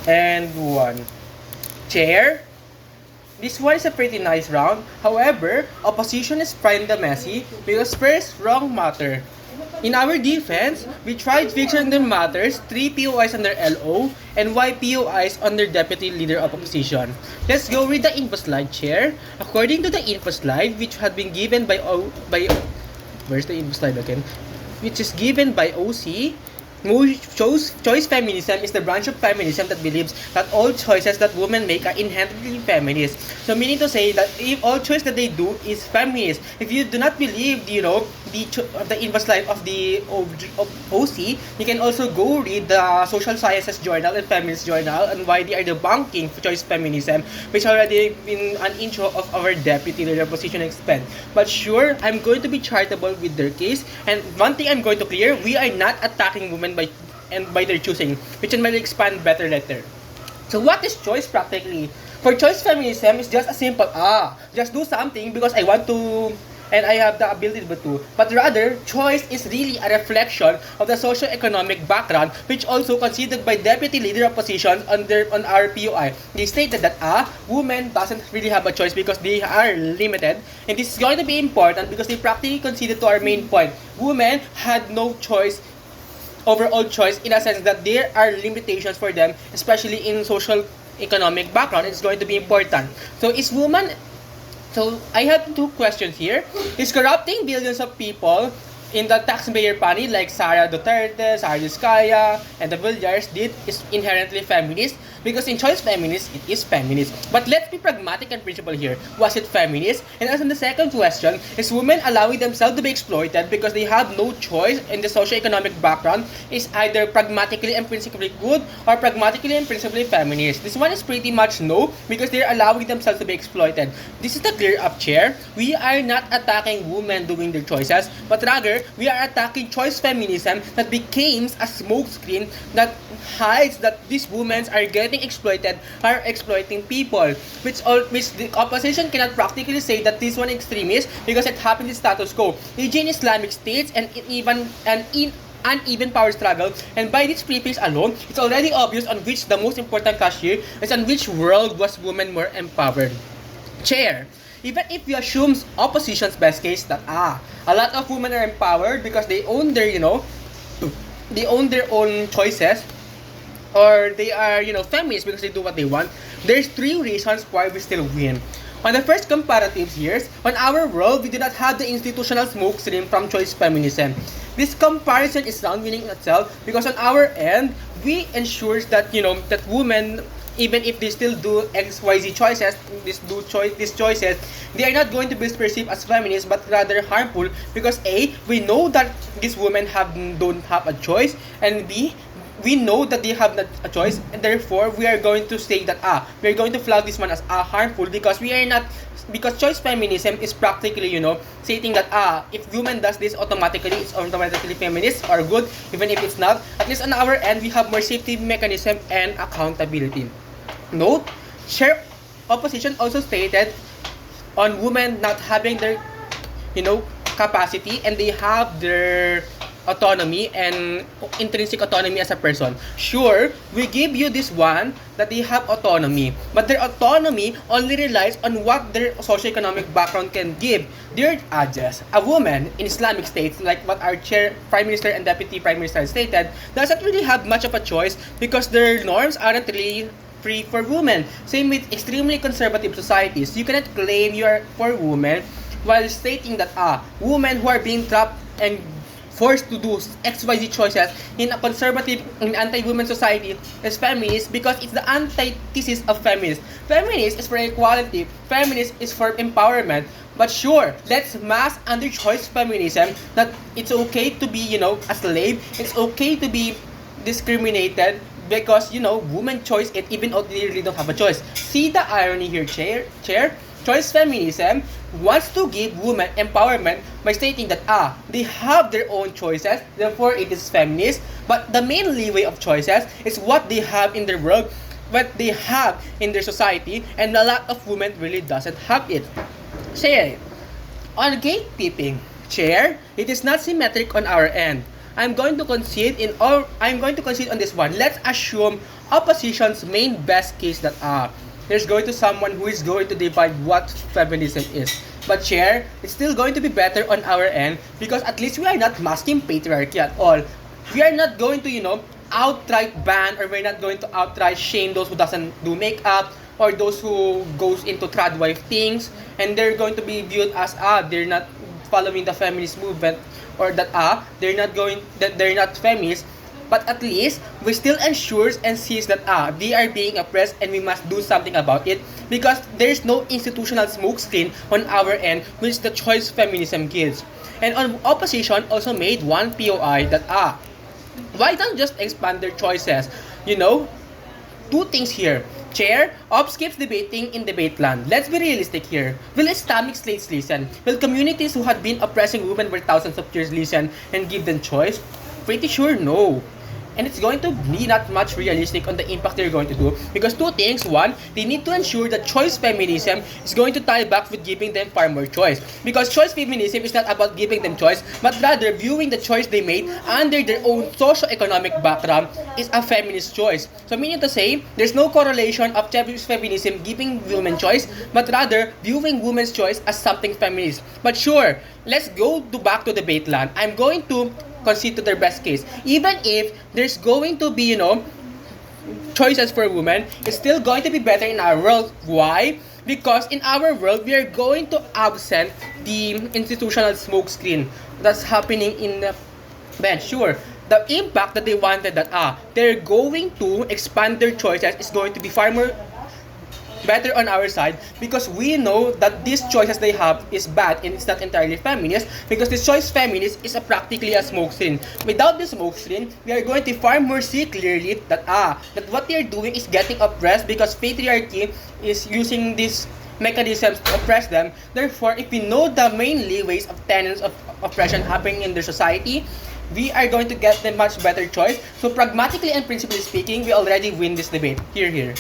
and 1. Chair. This one is a pretty nice round. However, opposition is kinda messy because first, wrong matter. In our defense, we tried fixing the matters 3 POIs under LO and Y POIs under Deputy Leader of Opposition. Let's go with the info slide, Chair. According to the info slide, which had been given by where's the info slide again? Which is given by OC, choice feminism is the branch of feminism that believes that all choices that women make are inherently feminist. So meaning to say that if all choice that they do is feminist, if you do not believe, the info slide of the OC, you can also go read the Social Sciences Journal and Feminist Journal and why they are debunking choice feminism, which already been an intro of our deputy leader position expand. But sure, I'm going to be charitable with their case, and one thing I'm going to clear, we are not attacking women by their choosing, which I will expand better later. So what is choice practically? For choice feminism, it's just a simple, just do something because I want to and I have the ability to. But rather, choice is really a reflection of the socio-economic background, which also considered by deputy leader of positions on our POI. They stated that women doesn't really have a choice because they are limited, and this is going to be important because they practically considered to our main point. Women had no choice, overall choice, in a sense that there are limitations for them, especially in social economic background. It's going to be important. So I have 2 questions here. Is corrupting billions of people in the taxpayer money like Sara Duterte, Sara Vizcaya, and the Villar did is inherently feminist? Because in choice feminist, it is feminist. But let's be pragmatic and principled here. Was it feminist? And as in the second question, is women allowing themselves to be exploited because they have no choice in the socio-economic background is either pragmatically and principally good or pragmatically and principally feminist? This one is pretty much no, because they're allowing themselves to be exploited. This is the clear up, Chair. We are not attacking women doing their choices, but rather, we are attacking choice feminism that becomes a smokescreen that hides that these women are getting exploited, are exploiting people, which the opposition cannot practically say that this one extremist because it happened in status quo. In Islamic states and uneven power struggle, and by these preface alone, it's already obvious on which the most important clash here is on which world was women more empowered. Chair, even if we assume opposition's best case that a lot of women are empowered because they own their they own their own choices, or they are feminists because they do what they want, there's 3 reasons why we still win. On the first comparatives years, on our world, we do not have the institutional smoke stream from choice feminism. This comparison is sound-winning in itself because on our end, we ensure that that women, even if they still do XYZ choices, these choices, they are not going to be perceived as feminist but rather harmful because A, we know that these women don't have a choice, and B, we know that they have not a choice, and therefore we are going to say that we are going to flag this one as harmful because choice feminism is practically stating that if woman does this automatically, it's automatically feminist or good, even if it's not. At least on our end, we have more safety mechanism and accountability. Note, Chair opposition also stated on women not having their capacity, and they have their autonomy and intrinsic autonomy as a person. Sure, we give you this one that they have autonomy, but their autonomy only relies on what their socioeconomic background can give. Dear Adjas, a woman in Islamic states, like what our Chair, Prime Minister, and Deputy Prime Minister stated, doesn't really have much of a choice because their norms aren't really free for women. Same with extremely conservative societies. You cannot claim you are for women while stating that women who are being trapped and forced to do XYZ choices in a conservative and anti-women society is feminist because it's the antithesis of feminist. Feminist is for equality. Feminist is for empowerment. But sure, let's mask under choice feminism that it's okay to be, a slave. It's okay to be discriminated because, women choice it even though they really don't have a choice. See the irony here, Chair? Choice feminism wants to give women empowerment by stating that they have their own choices, therefore it is feminist, but the main leeway of choices is what they have in their world, what they have in their society, and a lot of women really doesn't have it. Chair, on gatekeeping, Chair, it is not symmetric on our end. I'm going to concede on this one. Let's assume opposition's main best case that there's going to someone who is going to divide what feminism is. But Chair, it's still going to be better on our end because at least we are not masking patriarchy at all. We are not going to, outright ban, or we're not going to outright shame those who doesn't do makeup or those who goes into trad wife things, and they're going to be viewed as they're not following the feminist movement, or that they're not feminist. But at least we still ensures and sees that they are being oppressed and we must do something about it because there's no institutional smokescreen on our end which the choice feminism gives. And on opposition also made one POI that why don't just expand their choices? Two things here. Chair, Ops keeps debating in debate land. Let's be realistic here. Will Islamic states listen? Will communities who had been oppressing women for thousands of years listen and give them choice? Pretty sure no. And it's going to be not much realistic on the impact they're going to do because two things. One, they need to ensure that choice feminism is going to tie back with giving them far more choice, because choice feminism is not about giving them choice but rather viewing the choice they made under their own socio-economic background is a feminist choice. So meaning to say, there's no correlation of choice feminism giving women choice but rather viewing women's choice as something feminist. But sure, let's go back to debate land. I'm going to concede to their best case. Even if there's going to be, choices for women, it's still going to be better in our world. Why? Because in our world, we are going to absent the institutional smokescreen that's happening in the bench. Sure, the impact that they wanted that they're going to expand their choices is going to be far more better on our side because we know that these choices they have is bad and it's not entirely feminist because this choice feminist is practically a smoke screen. Without the smoke screen, we are going to far more see clearly that that what they are doing is getting oppressed because patriarchy is using these mechanisms to oppress them. Therefore, if we know the main ways of tenets of oppression happening in their society, we are going to get them much better choice. So pragmatically and principally speaking, we already win this debate. Here.